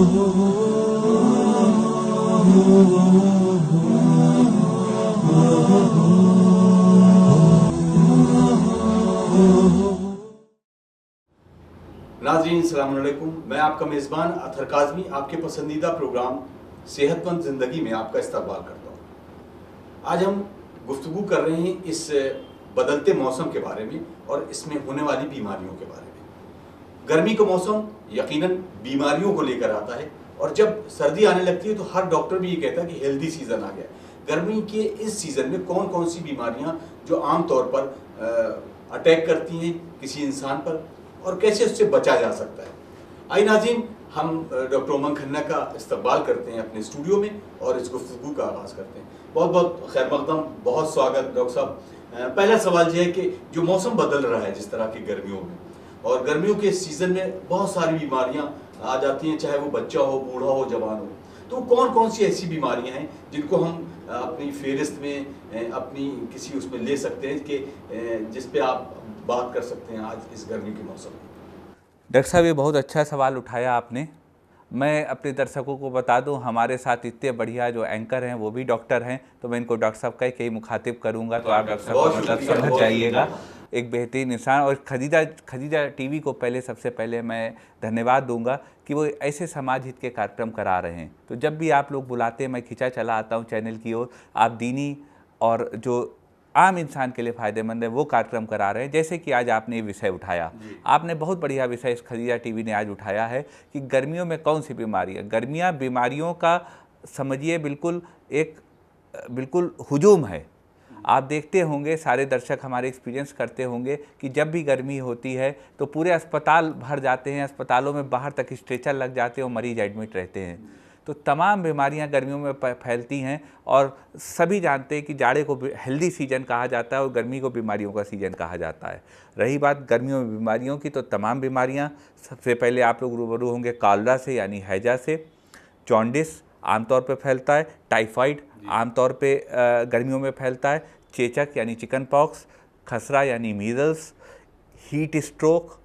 नाज़रीन अस्सलाम वालेकुम, मैं आपका मेज़बान अतहर काज़मी आपके पसंदीदा प्रोग्राम सेहतमंद ज़िंदगी में आपका इस्तकबाल करता हूँ। आज हम गुफ्तगू कर रहे हैं इस बदलते मौसम के बारे में और इसमें होने वाली बीमारियों के बारे में। गर्मी का मौसम यकीनन बीमारियों को लेकर आता है और जब सर्दी आने लगती है तो हर डॉक्टर भी ये कहता है कि हेल्दी सीज़न आ गया। गर्मी के इस सीज़न में कौन कौन सी बीमारियाँ जो आम तौर पर अटैक करती हैं किसी इंसान पर और कैसे उससे बचा जा सकता है। आइए नाज़रीन, हम डॉक्टर उमंग खन्ना का इस्तकबाल करते हैं अपने स्टूडियो में और इस गुफ्तगू का आगाज़ करते हैं। बहुत बहुत खैर मक़दम, बहुत स्वागत डॉक्टर साहब। पहला सवाल यह है कि जो मौसम बदल रहा है जिस तरह की गर्मियों में, और गर्मियों के सीज़न में बहुत सारी बीमारियाँ आ जाती हैं, चाहे वो बच्चा हो, बूढ़ा हो, जवान हो, तो कौन कौन सी ऐसी बीमारियाँ हैं जिनको हम अपनी फेहरिस्त में अपनी किसी उसमें ले सकते हैं कि जिस पे आप बात कर सकते हैं आज इस गर्मी के मौसम में। डॉक्टर साहब, ये बहुत अच्छा सवाल उठाया आपने। मैं अपने दर्शकों को बता दूं, हमारे साथ इतने बढ़िया जो एंकर हैं वो भी डॉक्टर हैं, तो मैं इनको डॉक्टर साहब कह के ही मुखातिब करूंगा, तो आप डॉक्टर साहब मतलब समझ जाइएगा। एक बेहतरीन इंसान, और खदीजा टीवी को सबसे पहले मैं धन्यवाद दूंगा कि वो ऐसे समाज हित के कार्यक्रम करा रहे हैं। तो जब भी आप लोग बुलाते हैं मैं खिंचा चला आता हूँ चैनल की ओर। आप दीनी और जो आम इंसान के लिए फ़ायदेमंद है वो कार्यक्रम करा रहे हैं। जैसे कि आज आपने ये विषय उठाया, आपने बहुत बढ़िया विषय इस खदीजा टीवी ने आज उठाया है कि गर्मियों में कौन सी बीमारियाँ, गर्मियाँ बीमारियों का समझिए बिल्कुल हुजूम है। आप देखते होंगे, सारे दर्शक हमारे एक्सपीरियंस करते होंगे कि जब भी गर्मी होती है तो पूरे अस्पताल भर जाते हैं, अस्पतालों में बाहर तक स्ट्रेचर लग जाते हैं और मरीज एडमिट रहते हैं। तो तमाम बीमारियां गर्मियों में फैलती हैं और सभी जानते हैं कि जाड़े को हेल्दी सीजन कहा जाता है और गर्मी को बीमारियों का सीजन कहा जाता है। रही बात गर्मियों में बीमारियों की, तो तमाम बीमारियां, सबसे पहले आप लोग रूबरू होंगे कॉलरा से यानी हैजा से, जॉन्डिस आमतौर पे फैलता है, टाइफाइड आमतौर पे गर्मियों में फैलता है, चेचक यानी चिकन पॉक्स, खसरा यानी मीजल्स, हीट स्ट्रोक,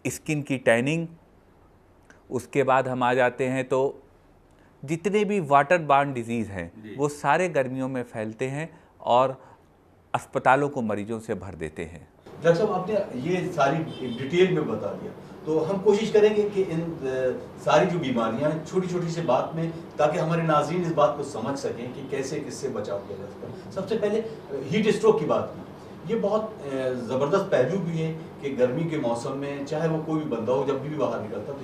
स्किन की टैनिंग। उसके बाद हम आ जाते हैं तो जितने भी वाटर बार्न डिजीज़ हैं वो सारे गर्मियों में फैलते हैं और अस्पतालों को मरीजों से भर देते हैं। डॉक्टर साहब, आपने ये सारी डिटेल में बता दिया, तो हम कोशिश करेंगे कि इन सारी जो बीमारियां हैं छोटी छोटी सी बात में, ताकि हमारे नाज़रीन इस बात को समझ सकें कि कैसे किससे बचाव किया जा सकता है। सबसे पहले हीट स्ट्रोक की बात की, ये बहुत ज़बरदस्त पहलू भी है कि गर्मी के मौसम में चाहे वो कोई भी बंदा हो, जब भी बाहर निकलता तो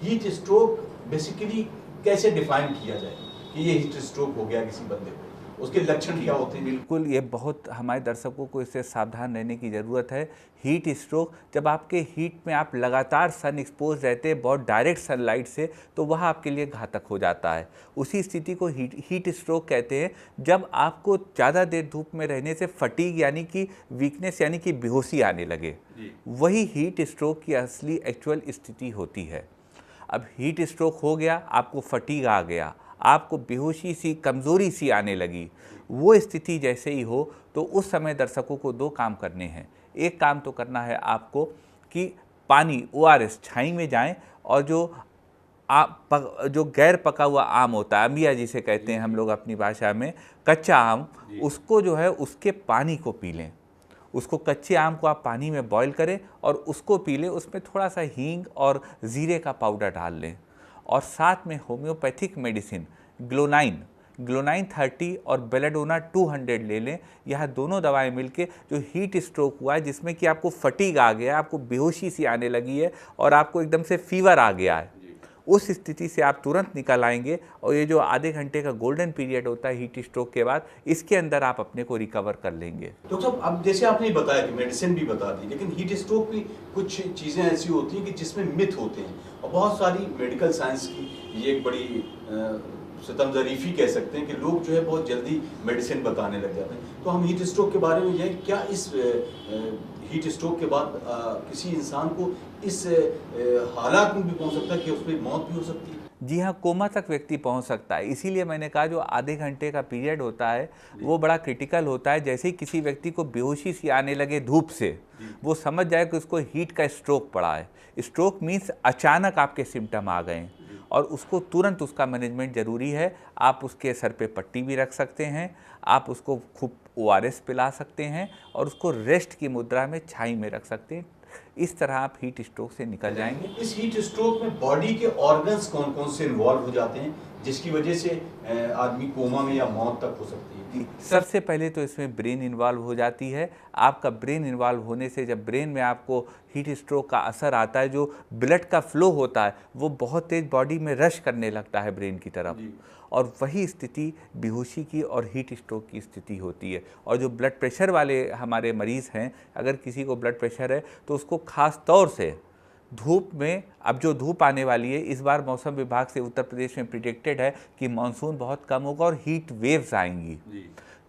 हीट स्ट्रोक बेसिकली कैसे डिफाइन किया जाए कि ये हीट स्ट्रोक हो गया किसी बंदे को, उसके लक्षण क्या होते हैं? बिल्कुल, ये बहुत हमारे दर्शकों को इससे सावधान रहने की ज़रूरत है। हीट स्ट्रोक, जब आपके हीट में आप लगातार सन एक्सपोज रहते हैं बहुत डायरेक्ट सनलाइट से, तो वह आपके लिए घातक हो जाता है। उसी स्थिति को हीट स्ट्रोक कहते हैं, जब आपको ज़्यादा देर धूप में रहने से फटीग यानी कि वीकनेस यानी कि बेहोशी आने लगे, वही हीट स्ट्रोक की असली एक्चुअल स्थिति होती है। अब हीट स्ट्रोक हो गया, आपको फटीग आ गया, आपको बेहोशी सी, कमज़ोरी सी आने लगी, वो स्थिति जैसे ही हो तो उस समय दर्शकों को दो काम करने हैं। एक काम तो करना है आपको कि पानी ORS छाई में जाएं और जो गैर पका हुआ आम होता है, अम्बिया जिसे कहते हैं हम लोग अपनी भाषा में, कच्चा आम, उसको जो है उसके पानी को पी लें। उसको कच्चे आम को आप पानी में बॉईल करें और उसको पी लें। उसमें थोड़ा सा हींग और ज़ीरे का पाउडर डाल लें और साथ में होम्योपैथिक मेडिसिन ग्लोनाइन 30 और बेलाडोना 200 ले लें। यह दोनों दवाएं मिलके जो हीट स्ट्रोक हुआ है, जिसमें कि आपको फटीग आ गया, आपको बेहोशी सी आने लगी है और आपको एकदम से फीवर आ गया है, उस स्थिति से आप तुरंत निकल आएंगे। और ये जो आधे घंटे का गोल्डन पीरियड होता है हीट स्ट्रोक के बाद, इसके अंदर आप अपने को रिकवर कर लेंगे। डॉक्टर साहब, अब जैसे आपने बताया कि मेडिसिन भी बता दी, लेकिन हीट स्ट्रोक की कुछ चीज़ें ऐसी होती हैं कि जिसमें मिथ होते हैं और बहुत सारी मेडिकल साइंस की ये एक बड़ी सितम ज़रीफ़ी कह सकते हैं कि लोग जो है बहुत जल्दी मेडिसिन बताने लग जाते हैं। तो हम हीट स्ट्रोक के बारे में ये, क्या इस हीट स्ट्रोक के बाद किसी इंसान को इस हालात में भी पहुंच सकता है कि उसमें मौत भी हो सकती है? जी हाँ, कोमा तक व्यक्ति पहुंच सकता है। इसीलिए मैंने कहा जो आधे घंटे का पीरियड होता है वो बड़ा क्रिटिकल होता है। जैसे ही किसी व्यक्ति को बेहोशी सी आने लगे धूप से, वो समझ जाए कि उसको हीट का स्ट्रोक पड़ा है। स्ट्रोक मीन्स अचानक आपके सिम्टम आ गए और उसको तुरंत उसका मैनेजमेंट ज़रूरी है। आप उसके सर पे पट्टी भी रख सकते हैं, आप उसको खूब ORS पिला सकते हैं और उसको रेस्ट की मुद्रा में छाई में रख सकते हैं। इस तरह आप हीट स्ट्रोक से निकल जाएंगे। इस हीट स्ट्रोक में बॉडी के ऑर्गन्स कौन कौन से इन्वॉल्व हो जाते हैं जिसकी वजह से आदमी कोमा में या मौत तक हो सकती है? सबसे पहले तो इसमें ब्रेन इन्वॉल्व हो जाती है। आपका ब्रेन इन्वॉल्व होने से जब ब्रेन में आपको हीट स्ट्रोक का असर आता है, जो ब्लड का फ्लो होता है वो बहुत तेज़ बॉडी में रश करने लगता है ब्रेन की तरफ, और वही स्थिति बेहोशी की और हीट स्ट्रोक की स्थिति होती है। और जो ब्लड प्रेशर वाले हमारे मरीज़ हैं, अगर किसी को ब्लड प्रेशर है तो उसको ख़ास तौर से धूप में, अब जो धूप आने वाली है, इस बार मौसम विभाग से उत्तर प्रदेश में प्रिडिक्टेड है कि मानसून बहुत कम होगा और हीट वेव्स आएंगी।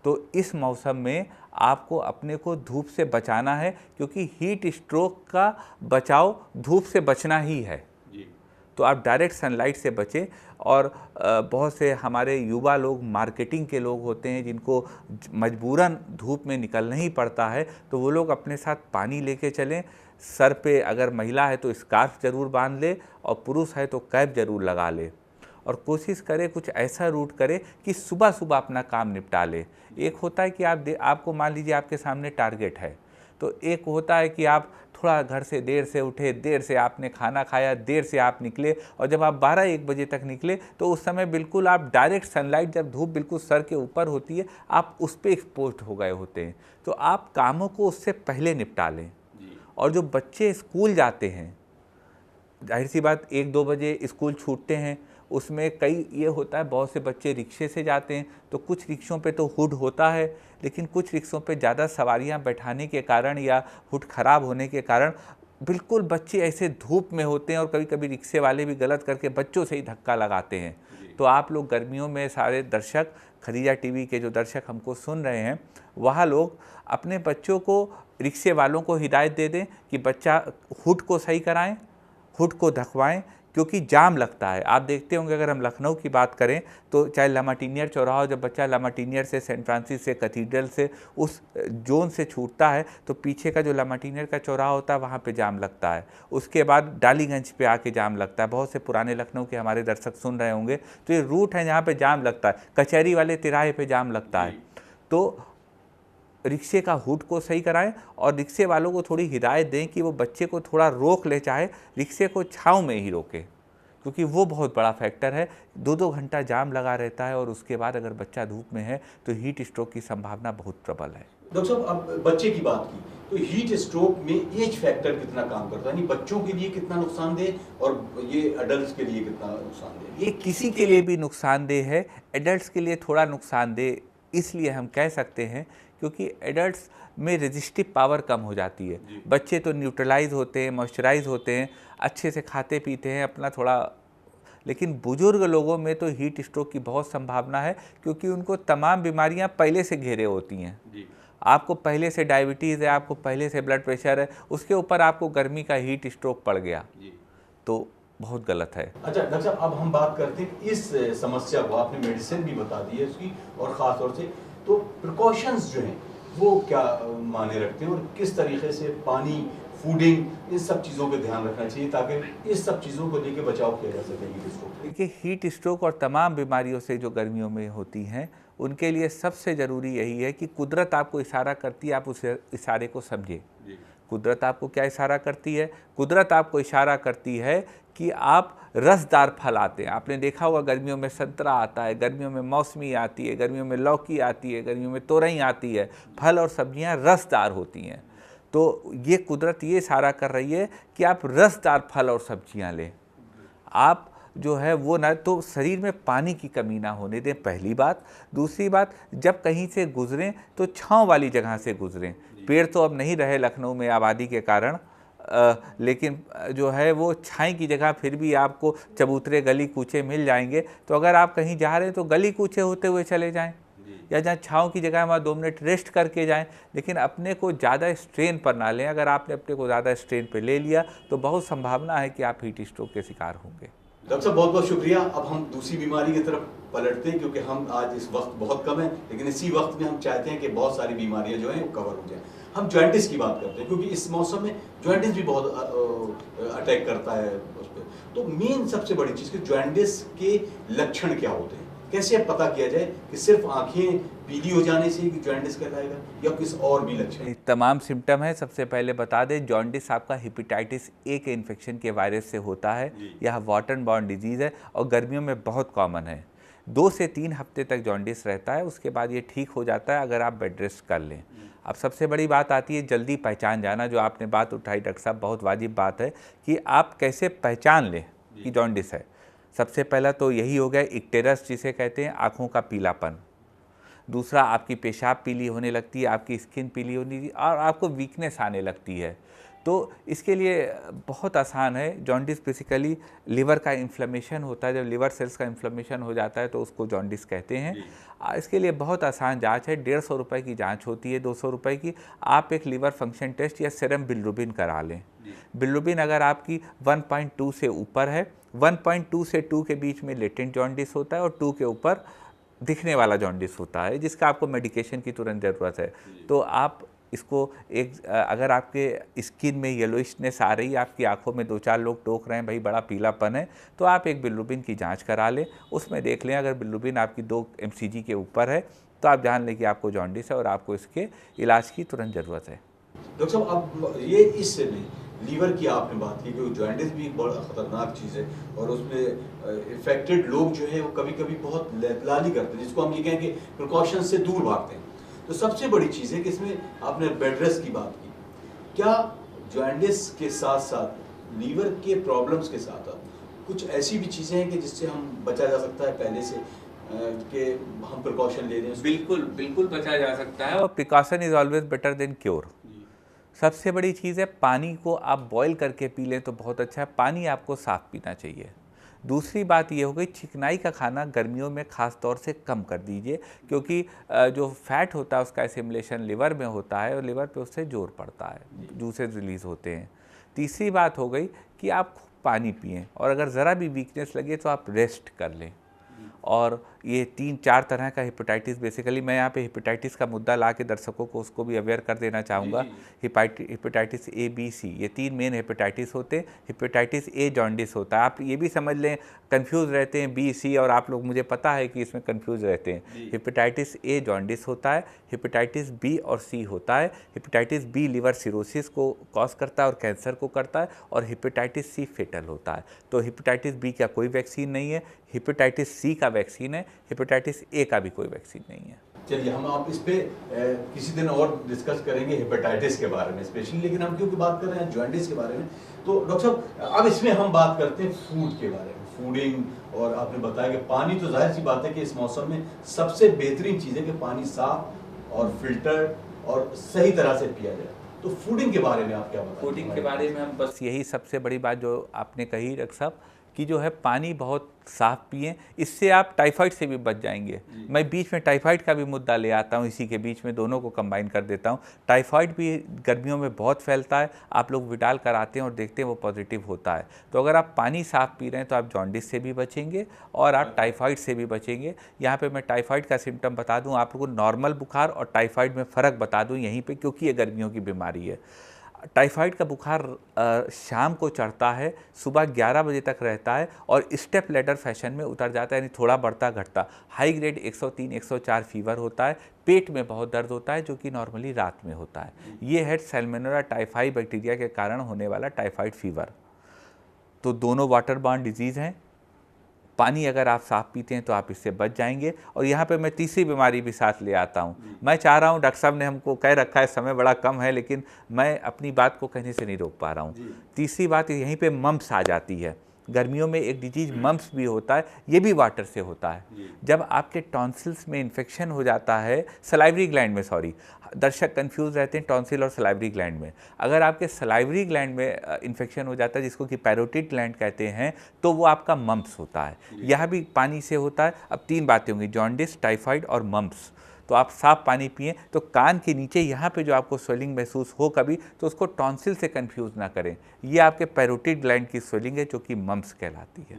तो इस मौसम में आपको अपने को धूप से बचाना है, क्योंकि हीट स्ट्रोक का बचाव धूप से बचना ही है। तो आप डायरेक्ट सनलाइट से बचें। और बहुत से हमारे युवा लोग, मार्केटिंग के लोग होते हैं जिनको मजबूरन धूप में निकलना ही पड़ता है, तो वो लोग अपने साथ पानी लेके चलें। सर पे अगर महिला है तो स्कार्फ ज़रूर बांध ले, और पुरुष है तो कैप ज़रूर लगा ले। और कोशिश करें कुछ ऐसा रूट करें कि सुबह सुबह अपना काम निपटा ले। एक होता है कि आपको मान लीजिए आपके सामने टारगेट है, तो एक होता है कि आप थोड़ा घर से देर से उठे, देर से आपने खाना खाया, देर से आप निकले, और जब आप 12-1 बजे तक निकले तो उस समय बिल्कुल आप डायरेक्ट सनलाइट, जब धूप बिल्कुल सर के ऊपर होती है, आप उस पर एक्सपोज हो गए होते हैं। तो आप कामों को उससे पहले निपटा लें। और जो बच्चे स्कूल जाते हैं, जाहिर सी बात 1-2 बजे स्कूल छूटते हैं, उसमें कई ये होता है, बहुत से बच्चे रिक्शे से जाते हैं, तो कुछ रिक्शों पे तो हुड होता है, लेकिन कुछ रिक्शों पे ज़्यादा सवारियां बैठाने के कारण या हुड ख़राब होने के कारण बिल्कुल बच्चे ऐसे धूप में होते हैं, और कभी कभी रिक्शे वाले भी गलत करके बच्चों से ही धक्का लगाते हैं। तो आप लोग गर्मियों में, सारे दर्शक, खदीजा टीवी के जो दर्शक हमको सुन रहे हैं, वहाँ लोग अपने बच्चों को, रिक्शे वालों को हिदायत दे दें कि बच्चा हुड को सही कराएं, हुड को ढकवाएं, क्योंकि जाम लगता है। आप देखते होंगे, अगर हम लखनऊ की बात करें तो चाहे लामाटीनियर चौराहा हो, जब बच्चा लामाटीनियर से, सेंट फ्रांसिस से, कैथीड्रल से, उस जोन से छूटता है तो पीछे का जो लामाटीनियर का चौराहा होता है वहाँ पे जाम लगता है। उसके बाद डालीगंज पे आके जाम लगता है। बहुत से पुराने लखनऊ के हमारे दर्शक सुन रहे होंगे, तो ये रूट है जहाँ पर जाम लगता है। कचहरी वाले तिराहे पर जाम लगता है। तो रिक्शे का हुड को सही कराएं, और रिक्शे वालों को थोड़ी हिदायत दें कि वो बच्चे को थोड़ा रोक ले, चाहे रिक्शे को छाँव में ही रोके, क्योंकि वो बहुत बड़ा फैक्टर है। 2-2 घंटा जाम लगा रहता है, और उसके बाद अगर बच्चा धूप में है तो हीट स्ट्रोक की संभावना बहुत प्रबल है। डॉक्टर साहब, अब बच्चे की बात की, तो हीट स्ट्रोक में एज फैक्टर कितना काम करता है? यानी बच्चों के लिए कितना नुकसानदेह और ये एडल्ट्स के लिए कितना नुकसानदेह? ये किसी के लिए भी नुकसानदेह है। एडल्ट्स के लिए थोड़ा नुकसानदेह इसलिए हम कह सकते हैं क्योंकि एडल्ट्स में रेजिस्टिव पावर कम हो जाती है। बच्चे तो न्यूट्रलाइज होते हैं, मॉइस्चराइज होते हैं, अच्छे से खाते पीते हैं अपना थोड़ा, लेकिन बुजुर्ग लोगों में तो हीट स्ट्रोक की बहुत संभावना है, क्योंकि उनको तमाम बीमारियां पहले से घेरे होती हैं। आपको पहले से डायबिटीज़ है, आपको पहले से ब्लड प्रेशर है, उसके ऊपर आपको गर्मी का हीट स्ट्रोक पड़ गया तो बहुत गलत है। अच्छा डॉक्टर साहब, अब हम बात करते हैं इस समस्या को, आपने मेडिसिन भी बता दी है उसकी, और ख़ास तौर से तो प्रिकॉशंस जो हैं वो क्या माने रखते हैं, और किस तरीके से पानी, फूडिंग, इन सब चीज़ों पे ध्यान रखना चाहिए ताकि इस सब चीज़ों को लेकर बचाव किया जा सके हीट स्ट्रोक? देखिए, हीट स्ट्रोक और तमाम बीमारियों से जो गर्मियों में होती हैं, उनके लिए सबसे ज़रूरी यही है कि कुदरत आपको इशारा करती है, आप उस इशारे को समझें। कुदरत आपको क्या इशारा करती है? कुदरत आपको इशारा करती है कि आप रसदार फल आते हैं। आपने देखा होगा गर्मियों में संतरा आता है, गर्मियों में मौसमी आती है, गर्मियों में लौकी आती है, गर्मियों में तोरई आती है। फल और सब्जियां रसदार होती हैं। तो ये कुदरत ये इशारा कर रही है कि आप रसदार फल और सब्जियां लें। आप जो है वो ना, तो शरीर में पानी की कमी ना होने दें, पहली बात। दूसरी बात, जब कहीं से गुजरें तो छाँव वाली जगह से गुजरें। पेड़ तो अब नहीं रहे लखनऊ में आबादी के कारण, लेकिन जो है वो छाई की जगह फिर भी आपको चबूतरे, गली कूचे मिल जाएंगे। तो अगर आप कहीं जा रहे हैं तो गली कूचे होते हुए चले जाएं, या जहाँ छाँव की जगह वहाँ 2 मिनट रेस्ट करके जाएं, लेकिन अपने को ज़्यादा स्ट्रेन पर ना लें। अगर आपने अपने को ज़्यादा स्ट्रेन पर ले लिया तो बहुत संभावना है कि आप हीट स्ट्रोक के शिकार होंगे। डॉक्टर साहब, बहुत बहुत शुक्रिया। अब हम दूसरी बीमारी की तरफ पलटते हैं, क्योंकि हम आज इस वक्त बहुत कम है, लेकिन इसी वक्त में हम चाहते हैं कि बहुत सारी बीमारियां जो हैं वो कवर हो जाएं। हम जॉइंटिस की बात करते हैं, क्योंकि इस मौसम में जॉइंटिस भी बहुत अटैक करता है उस पर। तो मेन सबसे बड़ी चीज़ कि जॉन्डिस के लक्षण क्या होते हैं, कैसे अब पता किया जाए कि सिर्फ आंखें पीली हो जाने से कि जॉन्डिस कहलाएगा या किस और भी लक्षण? तमाम सिम्टम है। सबसे पहले बता दें, जॉन्डिस आपका हेपेटाइटिस ए के इन्फेक्शन के वायरस से होता है। यह वाटर बॉर्न डिजीज़ है और गर्मियों में बहुत कॉमन है। 2 से 3 हफ्ते तक जॉन्डिस रहता है, उसके बाद ये ठीक हो जाता है अगर आप बेड रेस्ट कर लें। अब सबसे बड़ी बात आती है जल्दी पहचान जाना, जो आपने बात उठाई डॉक्टर साहब, बहुत वाजिब बात है कि आप कैसे पहचान लें कि जॉन्डिस है। सबसे पहला तो यही हो गया इक्टेरस, जिसे कहते हैं आँखों का पीलापन। दूसरा, आपकी पेशाब पीली होने लगती है, आपकी स्किन पीली होने लगती है और आपको वीकनेस आने लगती है। तो इसके लिए बहुत आसान है। जॉन्डिस बेसिकली लिवर का इन्फ्लेमेशन होता है। जब लिवर सेल्स का इन्फ्लेमेशन हो जाता है तो उसको जॉन्डिस कहते हैं। इसके लिए बहुत आसान जांच है, 150 रुपये की जांच होती है, 200 रुपये की। आप एक लिवर फंक्शन टेस्ट या सीरम बिलिरुबिन करा लें। बिलिरुबिन अगर आपकी 1.2 से ऊपर है, 1.2 से 2 के बीच में लेटेंट जॉन्डिस होता है और 2 के ऊपर दिखने वाला जॉन्डिस होता है, जिसका आपको मेडिकेशन की तुरंत ज़रूरत है। तो आप इसको अगर आपके स्किन में येलोइशनेस आ रही है, आपकी आंखों में 2-4 लोग टोक रहे हैं भाई बड़ा पीलापन है, तो आप एक बिलिरुबिन की जांच करा लें। उसमें देख लें अगर बिलिरुबिन आपकी 2 mcg के ऊपर है तो आप जान लें कि आपको जॉन्डिस है और आपको इसके इलाज की तुरंत ज़रूरत है। डॉक्टर साहब, अब ये इससे लीवर की आपने बात की कि जॉन्डिस भी एक बड़ा खतरनाक चीज़ है और उसमें इफेक्टेड लोग जो है वो कभी कभी बहुत लैपलाली करते हैं, जिसको हम ये कहें कि प्रिकॉशन से दूर भागते हैं। तो सबसे बड़ी चीज़ है कि इसमें आपने बेड रेस्ट की बात की, क्या जॉन्डिस के साथ साथ लीवर के प्रॉब्लम्स के साथ साथ कुछ ऐसी भी चीज़ें हैं कि जिससे हम बचा जा सकता है पहले से कि हम प्रिकॉशन ले लें? बिल्कुल बिल्कुल बचा जा सकता है और precaution is always better than cure. सबसे बड़ी चीज़ है, पानी को आप बॉईल करके पी लें तो बहुत अच्छा है। पानी आपको साफ़ पीना चाहिए। दूसरी बात ये हो गई, चिकनाई का खाना गर्मियों में ख़ास तौर से कम कर दीजिए, क्योंकि जो फैट होता है उसका एसिमुलेशन लिवर में होता है और लिवर पे उससे जोर पड़ता है, जूसेस रिलीज़ होते हैं। तीसरी बात हो गई कि आप खूब पानी पिएँ और अगर ज़रा भी वीकनेस लगे तो आप रेस्ट कर लें। और ये 3-4 तरह का हेपेटाइटिस, बेसिकली मैं यहाँ पे हेपेटाइटिस का मुद्दा ला के दर्शकों को उसको भी अवेयर कर देना चाहूँगा। हेपेटाइटिस ए, बी, सी, ये 3 मेन हेपेटाइटिस होते हैं। हेपेटाइटिस ए जॉन्डिस होता है। आप ये भी समझ लें, कंफ्यूज रहते हैं बी, सी, और आप लोग, मुझे पता है कि इसमें कंफ्यूज रहते हैं। हेपेटाइटिस ए जॉन्डिस होता है, हेपेटाइटिस बी और सी होता है। हेपेटाइटिस बी लिवर सिरोसिस को कॉज करता है और कैंसर को करता है, और हेपेटाइटिस सी फेटल होता है। तो हेपेटाइटिस बी का कोई वैक्सीन नहीं है, हेपेटाइटिस सी का वैक्सीन है, हेपेटाइटिस ए का भी कोई वैक्सीन नहीं है। चलिए, हम आप इस पे किसी दिन और डिस्कस करेंगे हेपेटाइटिस के बारे में स्पेशली, लेकिन हम क्योंकि बात कर रहे हैं जॉन्डिस के बारे में, तो डॉक्टर साहब अब इसमें हम बात करते हैं फूड के बारे में, फूडिंग। और आपने बताया कि पानी, तो जाहिर सी बात है कि इस मौसम में सबसे बेहतरीन चीज़ है कि पानी साफ और फिल्टर और सही तरह से पिया जाए। तो फूडिंग के बारे में आप क्या बताएं? फूडिंग के बारे में हम बस यही सबसे बड़ी बात जो आपने कही डॉक्टर साहब, कि जो है पानी बहुत साफ़ पिएं, इससे आप टाइफाइड से भी बच जाएंगे। मैं बीच में टाइफाइड का भी मुद्दा ले आता हूँ, इसी के बीच में दोनों को कंबाइन कर देता हूँ। टाइफाइड भी गर्मियों में बहुत फैलता है, आप लोग विडाल कराते हैं और देखते हैं वो पॉजिटिव होता है। तो अगर आप पानी साफ़ पी रहे हैं तो आप जॉन्डिस से भी बचेंगे और आप टाइफाइड से भी बचेंगे। यहाँ पर मैं टाइफाइड का सिम्टम बता दूँ आप लोगों को, नॉर्मल बुखार और टाइफाइड में फ़र्क बता दूँ यहीं पर, क्योंकि ये गर्मियों की बीमारी है। टाइफाइड का बुखार शाम को चढ़ता है, सुबह 11 बजे तक रहता है और स्टेप लैडर फैशन में उतर जाता है, यानी थोड़ा बढ़ता घटता। हाई ग्रेड 103-104 फीवर होता है, पेट में बहुत दर्द होता है जो कि नॉर्मली रात में होता है। ये है सैल्मोनेला टाइफाई बैक्टीरिया के कारण होने वाला टाइफाइड फीवर। तो दोनों वाटर बॉर्न डिजीज़ हैं। पानी अगर आप साफ़ पीते हैं तो आप इससे बच जाएंगे। और यहाँ पे मैं तीसरी बीमारी भी साथ ले आता हूँ। मैं चाह रहा हूँ, डॉक्टर साहब ने हमको कह रखा है समय बड़ा कम है, लेकिन मैं अपनी बात को कहने से नहीं रोक पा रहा हूँ। तीसरी बात यहीं पे मम्प्स आ जाती है। गर्मियों में एक डिजीज मम्प्स भी होता है, ये भी वाटर से होता है। जब आपके टॉन्सिल्स में इन्फेक्शन हो जाता है, सलाइवरी ग्लैंड में, सॉरी दर्शक कंफ्यूज रहते हैं टॉन्सिल और सलाइवरी ग्लैंड में। अगर आपके सलाइवरी ग्लैंड में इन्फेक्शन हो जाता है, जिसको कि पैरोटिड ग्लैंड कहते हैं, तो वो आपका मम्प्स होता है। यह भी पानी से होता है। अब 3 बातें होंगी, जॉन्डिस, टाइफाइड और मम्प्स। तो आप साफ पानी पिएं। तो कान के नीचे यहाँ पे जो आपको स्वेलिंग महसूस हो कभी, तो उसको टॉन्सिल से कंफ्यूज ना करें। ये आपके पैरोटिड ग्लैंड की स्वेलिंग है जो कि मम्प्स कहलाती है।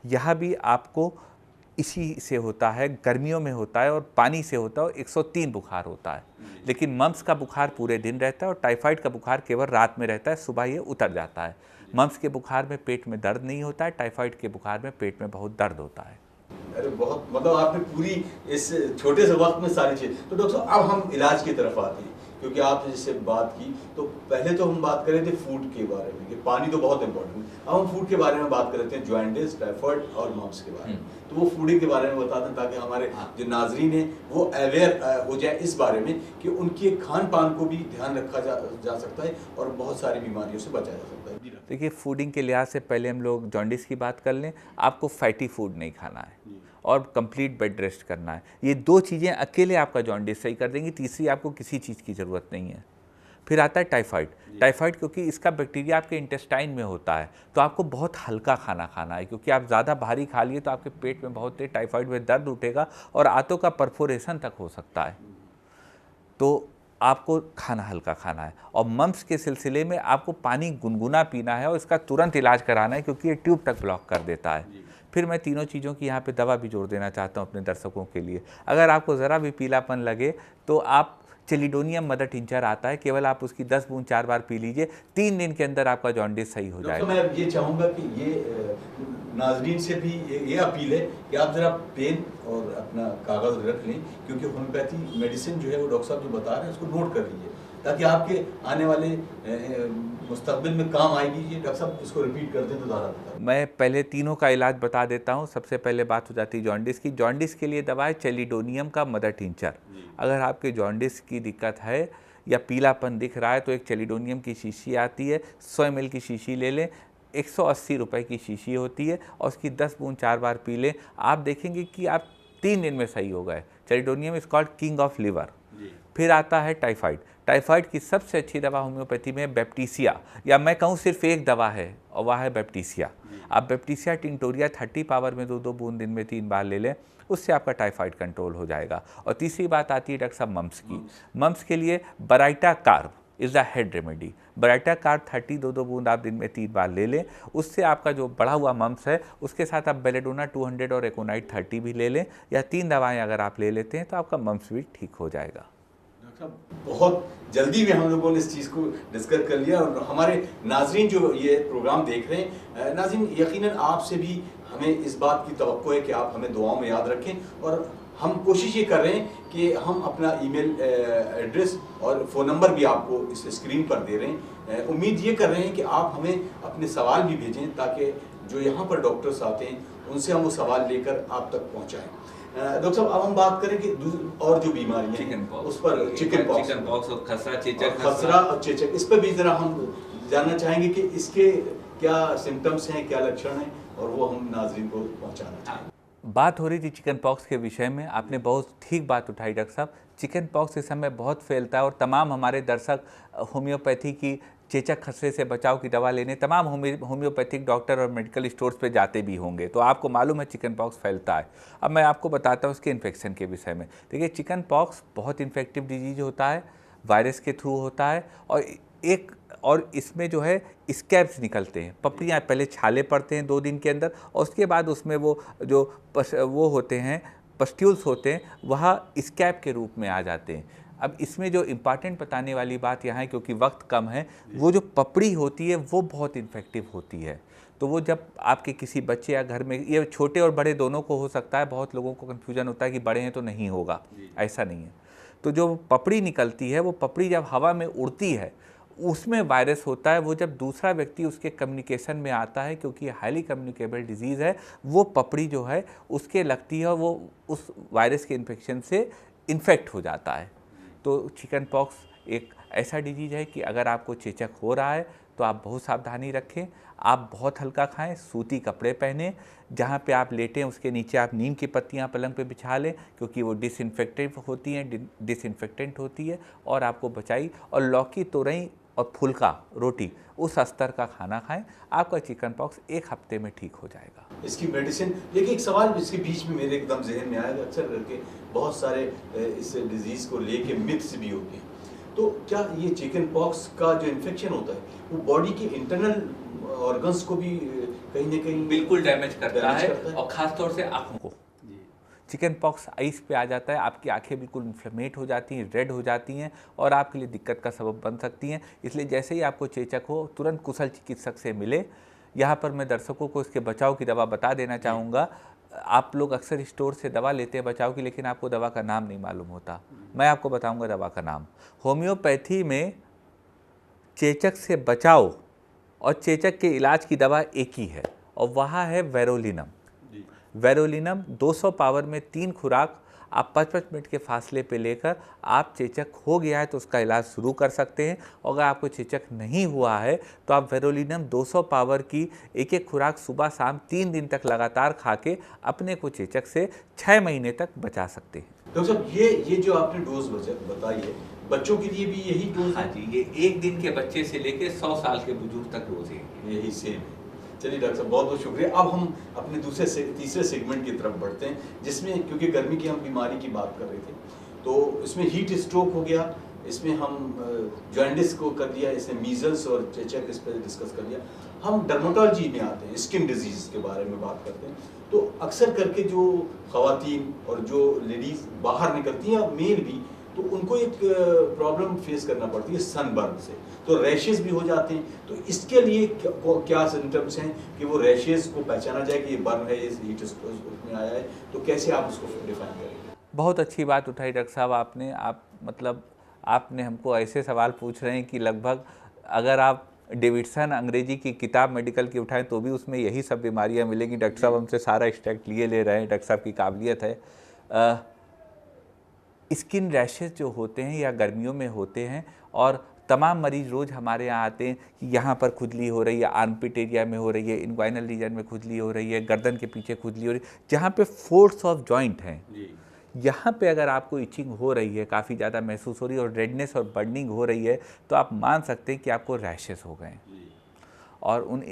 यह भी आपको इसी से होता है, गर्मियों में होता है और पानी से होता है और 103 बुखार होता है। लेकिन मम्प्स का बुखार पूरे दिन रहता है और टाइफाइड का बुखार केवल रात में रहता है, सुबह ये उतर जाता है। मम्प्स के बुखार में पेट में दर्द नहीं होता है, टाइफाइड के बुखार में पेट में बहुत दर्द होता है। अरे बहुत, मतलब आपने पूरी इस छोटे से वक्त में सारी चीज़। तो डॉक्टर साहब अब हम इलाज की तरफ आते हैं, क्योंकि आपने जिससे बात की तो पहले तो हम बात कर रहे थे फूड के बारे में कि पानी तो बहुत इंपॉर्टेंट है। अब हम फूड के बारे में बात कर रहे हैं, जॉइंटिस, टाइफाइड और मम्प्स के बारे में। तो वो फूडिंग के बारे में बता दें ताकि हमारे जो नाजरीन हैं वो अवेयर हो जाए इस बारे में कि उनके खान पान को भी ध्यान रखा जा सकता है और बहुत सारी बीमारियों से बचा जा सकता है। देखिए, फूडिंग के लिहाज से पहले हम लोग जॉन्डिस की बात कर लें। आपको फैटी फूड नहीं खाना है और कंप्लीट बेड रेस्ट करना है। ये दो चीज़ें अकेले आपका जॉन्डिस सही कर देंगी, तीसरी आपको किसी चीज़ की ज़रूरत नहीं है। फिर आता है टाइफाइड। टाइफाइड क्योंकि इसका बैक्टीरिया आपके इंटेस्टाइन में होता है, तो आपको बहुत हल्का खाना खाना है, क्योंकि आप ज़्यादा भारी खा लिए तो आपके पेट में बहुत तेज टाइफाइड में दर्द उठेगा और आंतों का परफोरेशन तक हो सकता है। तो आपको खाना हल्का खाना है। और मम्प्स के सिलसिले में आपको पानी गुनगुना पीना है और इसका तुरंत इलाज कराना है, क्योंकि ये ट्यूब तक ब्लॉक कर देता है। फिर मैं तीनों चीज़ों की यहाँ पे दवा भी जोड़ देना चाहता हूँ अपने दर्शकों के लिए। अगर आपको ज़रा भी पीलापन लगे तो आप चेलिडोनियम मदर टिंचर आता है, केवल आप उसकी 10 बूंद 4 बार पी लीजिए, 3 दिन के अंदर आपका जॉन्डिस सही हो जाएगा। मैं ये चाहूँगा कि ये नाजरीन से भी ये अपील है कि आप ज़रा पेन और अपना कागज़ रख लें, क्योंकि होम्योपैथी मेडिसिन जो है वो डॉक्टर साहब जो बता रहे हैं उसको नोट कर लीजिए ताकि आपके आने वाले मुस्तकबिल में काम आएगी। ये डॉक्टर साहब इसको रिपीट कर दें तो ज़्यादा बेहतर। मैं पहले तीनों का इलाज बता देता हूँ। सबसे पहले बात हो जाती है जॉन्डिस की। जॉन्डिस के लिए दवा है चेलिडोनियम का मदर टिंचर। अगर आपके जॉन्डिस की दिक्कत है या पीलापन दिख रहा है तो एक चेलिडोनियम की शीशी आती है, 100 ml की शीशी ले लें, 180 रुपये की शीशी होती है और उसकी 10 बूंद 4 बार पी लें। आप देखेंगे कि आप 3 दिन में सही हो गए। Chelidonium is called king of liver. फिर आता है टाइफाइड। टाइफाइड की सबसे अच्छी दवा होम्योपैथी में बैप्टीसिया, या मैं कहूँ सिर्फ एक दवा है और वह है बैप्टीसिया। आप बैप्टीसिया टिंटोरिया 30 पावर में 2-2 बूंद दिन में 3 बार ले लें, उससे आपका टाइफाइड कंट्रोल हो जाएगा। और तीसरी बात आती है डॉक्टर साहब मम्प्स की। मम्प्स के लिए Baryta carb is the head remedy. Baryta carb 30 2-2 बूंद आप दिन में 3 बार ले लें, उससे आपका जो बढ़ा हुआ मम्प्स है उसके साथ आप बेलेडोना 200 और एकोनाइट 30 भी ले लें, या 3 दवाएं अगर आप ले लेते हैं तो आपका मम्प्स भी ठीक हो जाएगा। बहुत जल्दी में हम लोगों ने इस चीज़ को डिस्कस कर लिया और हमारे नाजरीन जो ये प्रोग्राम देख रहे हैं, नाजरीन यकीनन आपसे भी हमें इस बात की तवक्को है कि आप हमें दुआओं में याद रखें। और हम कोशिश ये कर रहे हैं कि हम अपना ईमेल एड्रेस और फ़ोन नंबर भी आपको इस स्क्रीन पर दे रहे हैं। उम्मीद ये कर रहे हैं कि आप हमें अपने सवाल भी भेजें ताकि जो यहाँ पर डॉक्टर्स आते हैं उनसे हम वो सवाल लेकर आप तक पहुँचाएँ। डॉक्टर साहब अब हम बात करें कि और जो बीमारियां चिकन पॉक्स, उस पर चिकन पॉक्स और खसरा और चेचक, इस पर भी जरा हम जानना चाहेंगे कि इसके क्या सिम्टम्स हैं, क्या लक्षण हैं, और वो हम नाजरीन को पहुंचाना चाहेंगे। बात हो रही थी चिकन पॉक्स के विषय में, आपने बहुत ठीक बात उठाई डॉक्टर साहब। चिकन पॉक्स इस समय बहुत फैलता है और तमाम हमारे दर्शक होम्योपैथी की चेचक खसरे से बचाव की दवा लेने तमाम होम्योपैथिक डॉक्टर और मेडिकल स्टोर्स पे जाते भी होंगे, तो आपको मालूम है चिकन पॉक्स फैलता है। अब मैं आपको बताता हूँ उसके इन्फेक्शन के विषय में। देखिए, चिकन पॉक्स बहुत इन्फेक्टिव डिजीज होता है, वायरस के थ्रू होता है और इसमें जो है स्कैब्स निकलते हैं, पपड़ियाँ, पहले छाले पड़ते हैं 2 दिन के अंदर और उसके बाद उसमें वो होते हैं, पस्ट्यूल्स होते हैं, वह स्कैब के रूप में आ जाते हैं। अब इसमें जो इम्पॉर्टेंट बताने वाली बात यहाँ है, क्योंकि वक्त कम है, वो जो पपड़ी होती है वो बहुत इन्फेक्टिव होती है। तो वो जब आपके किसी बच्चे या घर में, ये छोटे और बड़े दोनों को हो सकता है, बहुत लोगों को कन्फ्यूजन होता है कि बड़े हैं तो नहीं होगा, ऐसा नहीं है। तो जो पपड़ी निकलती है, वो पपड़ी जब हवा में उड़ती है उसमें वायरस होता है। वो जब दूसरा व्यक्ति उसके कम्युनिकेशन में आता है, क्योंकि हाईली कम्युनिकेबल डिजीज़ है, वो पपड़ी जो है उसके लगती है, वो उस वायरस के इन्फेक्शन से इन्फेक्ट हो जाता है। तो चिकन पॉक्स एक ऐसा डिजीज़ है कि अगर आपको चेचक हो रहा है तो आप बहुत सावधानी रखें, आप बहुत हल्का खाएं, सूती कपड़े पहनें, जहाँ पे आप लेटें उसके नीचे आप नीम की पत्तियाँ पलंग पे बिछा लें, क्योंकि वो डिसइंफेक्टिव होती हैं, डिसइंफेक्टेंट होती है और आपको बचाई। और लौकी, तोरई और फुल्का रोटी, उस स्तर का खाना खाएं, आपका चिकन पॉक्स 1 हफ्ते में ठीक हो जाएगा। इसकी मेडिसिन, लेकिन एक सवाल इसके बीच में मेरे एकदम जहन में आया, अक्सर करके बहुत सारे इस डिजीज़ को लेके मिथ्स भी होते हैं। तो क्या ये चिकन पॉक्स का जो इन्फेक्शन होता है वो बॉडी के इंटरनल ऑर्गन्स को भी कहीं ना कहीं बिल्कुल डैमेज करता है और ख़ास तौर से आँखों को। चिकन पॉक्स आइस पे आ जाता है, आपकी आंखें बिल्कुल इन्फ्लेमेट हो जाती हैं, रेड हो जाती हैं और आपके लिए दिक्कत का सबब बन सकती हैं। इसलिए जैसे ही आपको चेचक हो तुरंत कुशल चिकित्सक से मिले। यहाँ पर मैं दर्शकों को इसके बचाव की दवा बता देना चाहूँगा। आप लोग अक्सर स्टोर से दवा लेते हैं बचाव की, लेकिन आपको दवा का नाम नहीं मालूम होता। मैं आपको बताऊँगा दवा का नाम। होम्योपैथी में चेचक से बचाव और चेचक के इलाज की दवा एक ही है और वह है वेरोलिनम। वेरोलिनम 200 पावर में 3 खुराक आप 55 मिनट के फासले पे लेकर आप चेचक हो गया है तो उसका इलाज शुरू कर सकते हैं। और अगर आपको चेचक नहीं हुआ है तो आप वेरोलिनम 200 पावर की एक एक खुराक सुबह शाम 3 दिन तक लगातार खा के अपने को चेचक से 6 महीने तक बचा सकते हैं। डॉक्टर साहब, ये जो आपने डोज बताई है, बच्चों के लिए भी यही डोज है? हाँ जी, ये 1 दिन के बच्चे से लेकर 100 साल के बुजुर्ग तक डोज है, यही सेम है। चलिए डॉक्टर साहब, बहुत बहुत शुक्रिया। अब हम अपने तीसरे सेगमेंट की तरफ बढ़ते हैं, जिसमें क्योंकि गर्मी की हम बीमारी की बात कर रहे थे, तो इसमें हीट स्ट्रोक हो गया, इसमें हम जॉन्डिस को कर दिया, इसमें मीजल्स और चेचक इस पर डिस्कस कर दिया। हम डर्मेटोलॉजी में आते हैं, स्किन डिजीज के बारे में बात करते हैं। तो अक्सर करके जो खवातीन और जो लेडीज बाहर निकलती हैं, मेल भी, तो उनको एक प्रॉब्लम फेस करना पड़ती है सनबर्न से, तो रैशेस भी हो जाते हैं। तो इसके लिए क्या सिम्टम्स हैं कि वो रैशेस को पहचाना जाए कि ये बर्न है, ये हीट स्ट्रोक में आया है, तो कैसे आप उसको डिफाइन करेंगे? बहुत अच्छी बात उठाई डॉक्टर साहब आपने। आपने हमको ऐसे सवाल पूछ रहे हैं कि लगभग अगर आप डेविडसन अंग्रेजी की किताब मेडिकल की उठाएं तो भी उसमें यही सब बीमारियां मिलेंगी। डॉक्टर साहब हमसे सारा एक्सट्रैक्ट लिए ले रहे हैं, डॉक्टर साहब की काबिलियत है। स्किन रैशेज जो होते हैं या गर्मियों में होते हैं और तमाम मरीज रोज़ हमारे यहाँ आते हैं कि यहाँ पर खुजली हो रही है, आर्मपिट एरिया में हो रही है, इन्ग्वाइनल रीजन में खुजली हो रही है, गर्दन के पीछे खुजली हो रही है, जहाँ पे फोर्स ऑफ जॉइंट हैं, यहाँ पे अगर आपको इचिंग हो रही है, काफ़ी ज़्यादा महसूस हो रही है और रेडनेस और बर्निंग हो रही है, तो आप मान सकते हैं कि आपको रैशेस हो गए। और उन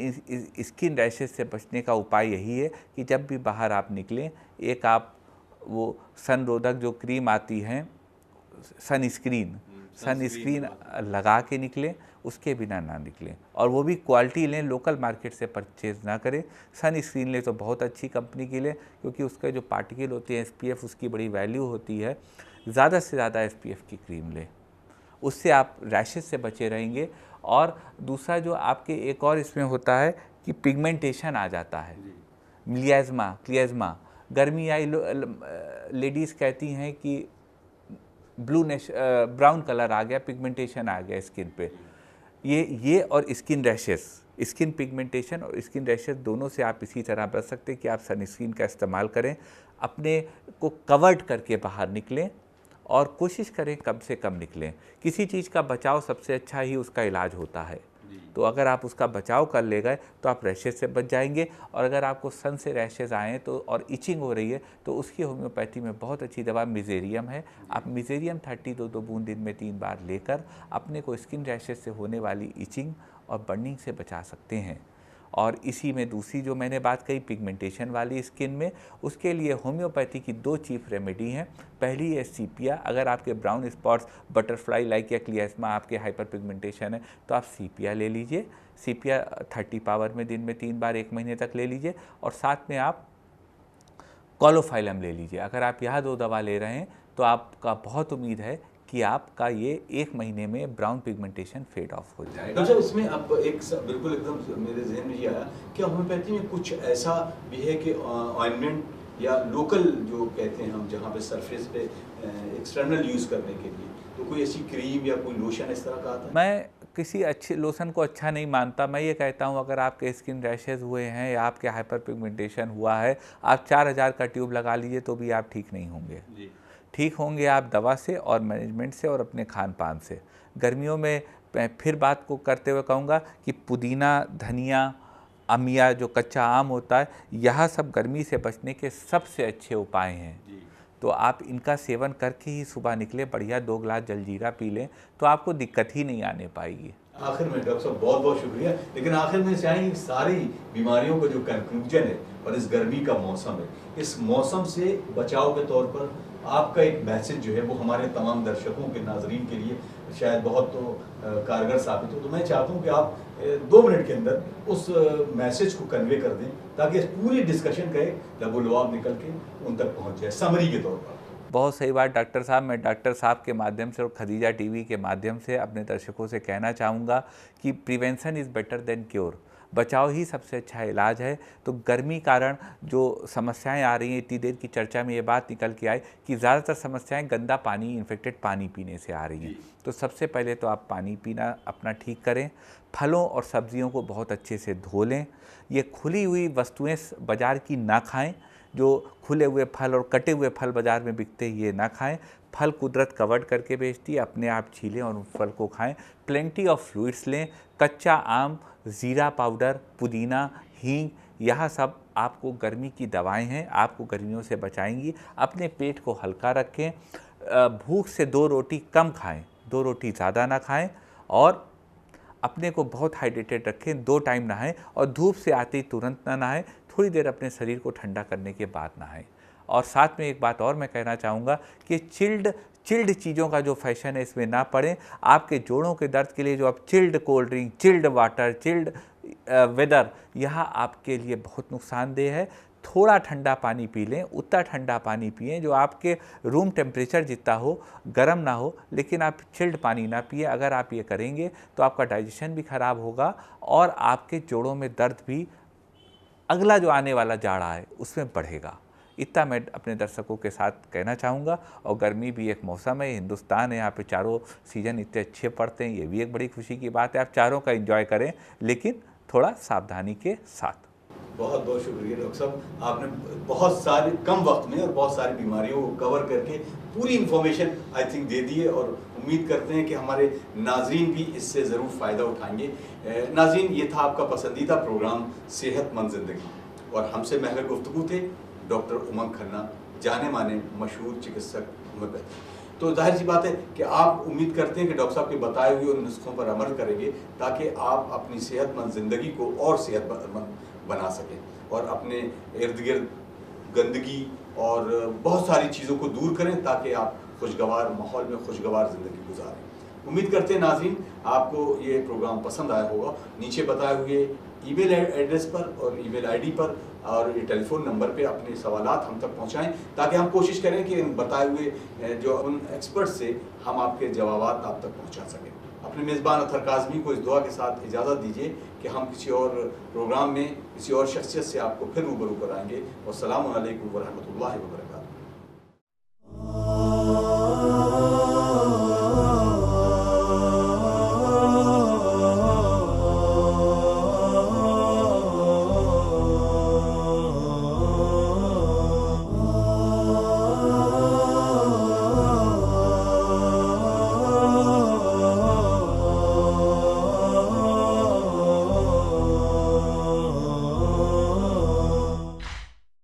स्किन रैशेस से बचने का उपाय यही है कि जब भी बाहर आप निकलें, एक आप वो सनरोधक जो क्रीम आती हैं, सनस्क्रीन लगा के निकलें, उसके बिना ना निकलें। और वो भी क्वालिटी लें, लोकल मार्केट से परचेज़ ना करें। सनस्क्रीन लें तो बहुत अच्छी कंपनी की लें, क्योंकि उसका जो पार्टिकल होती है SPF, उसकी बड़ी वैल्यू होती है। ज़्यादा से ज़्यादा SPF की क्रीम लें, उससे आप रैशेस से बचे रहेंगे। और दूसरा जो आपके एक और इसमें होता है कि पिगमेंटेशन आ जाता है, क्लियाज़मा। गर्मी आई, लेडीज़ कहती हैं कि ब्राउन कलर आ गया, पिगमेंटेशन आ गया स्किन पे। ये और स्किन पिगमेंटेशन और स्किन रैशेस दोनों से आप इसी तरह बच सकते हैं कि आप सनस्क्रीन का इस्तेमाल करें, अपने को कवर्ड करके बाहर निकलें और कोशिश करें कम से कम निकलें। किसी चीज़ का बचाव सबसे अच्छा ही उसका इलाज होता है, तो अगर आप उसका बचाव कर ले गए तो आप रैशेस से बच जाएंगे। और अगर आपको सन से रैशेस आएँ तो और इचिंग हो रही है तो उसकी होम्योपैथी में बहुत अच्छी दवा मिजेरियम है। आप मिजेरियम 30 2 बूंद दिन में 3 बार लेकर अपने को स्किन रैशेस से होने वाली इचिंग और बर्निंग से बचा सकते हैं। और इसी में दूसरी जो मैंने बात कही पिगमेंटेशन वाली स्किन में, उसके लिए होम्योपैथी की 2 चीफ रेमेडी हैं। पहली है सीपिया। अगर आपके ब्राउन स्पॉट्स, बटरफ्लाई लाइक या क्लियास्मा, आपके हाइपर पिगमेंटेशन है, तो आप सीपिया ले लीजिए। सीपिया 30 पावर में दिन में 3 बार 1 महीने तक ले लीजिए। और साथ में आप कॉलोफाइलम ले लीजिए। अगर आप यह 2 दवा ले रहे हैं तो आपका बहुत उम्मीद है कि आपका ये 1 महीने में ब्राउन पिगमेंटेशन फेड ऑफ हो जाएगा। अच्छा, इसमें अब बिल्कुल एकदम मेरे जहन में ये आया कि होम्योपैथी में कुछ ऐसा भी है कि ऑइंटमेंट या लोकल जो कहते हैं हम, जहाँ पे सरफेस पे एक्सटर्नल यूज़ करने के लिए, तो कोई ऐसी क्रीम या कोई लोशन इस तरह का आता है? मैं किसी अच्छे लोशन को अच्छा नहीं मानता। मैं ये कहता हूँ अगर आपके स्किन रैशेज हुए हैं या आपके हाइपर पिगमेंटेशन हुआ है, आप 4000 का ट्यूब लगा लीजिए तो भी आप ठीक नहीं होंगे। ठीक होंगे आप दवा से और मैनेजमेंट से और अपने खान पान से। गर्मियों में फिर बात को करते हुए कहूँगा कि पुदीना, धनिया, अमिया, जो कच्चा आम होता है, यह सब गर्मी से बचने के सबसे अच्छे उपाय हैं। तो आप इनका सेवन करके ही सुबह निकले, बढ़िया 2 गिलास जलजीरा पी लें तो आपको दिक्कत ही नहीं आने पाएगी। आखिर में डॉक्टर साहब बहुत बहुत शुक्रिया। लेकिन आखिर में चाहेंगे सारी बीमारियों का जो कंक्लूजन है और इस गर्मी का मौसम है, इस मौसम से बचाव के तौर पर आपका एक मैसेज जो है वो हमारे तमाम दर्शकों के, नाजरीन के लिए शायद बहुत तो कारगर साबित हो। तो मैं चाहता हूँ कि आप 2 मिनट के अंदर उस मैसेज को कन्वे कर दें ताकि इस पूरी डिस्कशन का एक लबोलुआब निकल के उन तक पहुँच जाए समरी के तौर पर। बहुत सही बात डॉक्टर साहब। मैं डॉक्टर साहब के माध्यम से और खदीजा टीवी के माध्यम से अपने दर्शकों से कहना चाहूँगा कि prevention is better than cure. बचाव ही सबसे अच्छा इलाज है। तो गर्मी कारण जो समस्याएं आ रही हैं, इतनी देर की चर्चा में ये बात निकल के आई कि ज़्यादातर समस्याएं गंदा पानी, इन्फेक्टेड पानी पीने से आ रही हैं। तो सबसे पहले तो आप पानी पीना अपना ठीक करें। फलों और सब्जियों को बहुत अच्छे से धो लें। ये खुली हुई वस्तुएं बाज़ार की ना खाएं। जो खुले हुए फल और कटे हुए फल बाज़ार में बिकते हैं ये ना खाएं। फल कुदरत कवर्ड करके बेचती है, अपने आप छीलें और उन फल को खाएं। प्लेंटी ऑफ फ्लूइड्स लें। कच्चा आम, ज़ीरा पाउडर, पुदीना, हींग, यह सब आपको गर्मी की दवाएं हैं, आपको गर्मियों से बचाएंगी। अपने पेट को हल्का रखें। भूख से 2 रोटी कम खाएं, 2 रोटी ज़्यादा ना खाएं। और अपने को बहुत हाइड्रेटेड रखें। 2 टाइम नहाएं और धूप से आते ही तुरंत ना नहाएं। थोड़ी देर अपने शरीर को ठंडा करने के बाद नहाएं। और साथ में एक बात और मैं कहना चाहूँगा कि चिल्ड चीज़ों का जो फैशन है इसमें ना पड़ें। आपके जोड़ों के दर्द के लिए जो आप chilled cold drink, chilled water, chilled weather, यह आपके लिए बहुत नुकसानदेह है। थोड़ा ठंडा पानी पी लें, उतना ठंडा पानी पिएं जो आपके रूम टेम्परेचर जितना हो, गर्म ना हो, लेकिन आप चिल्ड पानी ना पिए। अगर आप ये करेंगे तो आपका डाइजेशन भी ख़राब होगा और आपके जोड़ों में दर्द भी अगला जो आने वाला जाड़ा है उसमें बढ़ेगा। इतना मैं अपने दर्शकों के साथ कहना चाहूँगा। और गर्मी भी एक मौसम है, हिंदुस्तान है, यहाँ पे चारों सीज़न इतने अच्छे पड़ते हैं, ये भी एक बड़ी खुशी की बात है। आप चारों का एंजॉय करें, लेकिन थोड़ा सावधानी के साथ। बहुत बहुत शुक्रिया डॉक्टर साहब, आपने बहुत सारे कम वक्त में और बहुत सारी बीमारियों को कवर करके पूरी इन्फॉर्मेशन आई थिंक दे दी है। और उम्मीद करते हैं कि हमारे नाजरीन भी इससे ज़रूर फ़ायदा उठाएंगे। नाजरीन, ये था आपका पसंदीदा प्रोग्राम सेहतमंद ज़िंदगी और हमसे महल गुफ्तगू थे डॉक्टर उमंग खन्ना, जाने माने मशहूर चिकित्सक होम्योपैथी। तो जाहिर सी बात है कि आप उम्मीद करते हैं कि डॉक्टर साहब के बताए हुए उन नुस्खों पर अमल करेंगे ताकि आप अपनी सेहतमंद ज़िंदगी को और सेहतमंद बना सकें और अपने इर्द गिर्द गंदगी और बहुत सारी चीज़ों को दूर करें ताकि आप खुशगवार माहौल में खुशगवार ज़िंदगी गुजारें। उम्मीद करते हैं नाज़रीन आपको ये प्रोग्राम पसंद आया होगा। नीचे बताए हुए ईमेल एड्रेस पर और ईमेल आईडी पर और ये टेलीफोन नंबर पे अपने सवालात हम तक पहुंचाएं ताकि हम कोशिश करें कि इन बताए हुए जो उन एक्सपर्ट से हम आपके जवाबात आप तक पहुंचा सकें। अपने मेज़बान अतहर काज़मी को इस दुआ के साथ इजाज़त दीजिए कि हम किसी और प्रोग्राम में किसी और शख्सियत से आपको फिर रूबरू कराएंगे। वस्सलामु अलैकुम वरहमतुल्लाहि वबरकातुहू।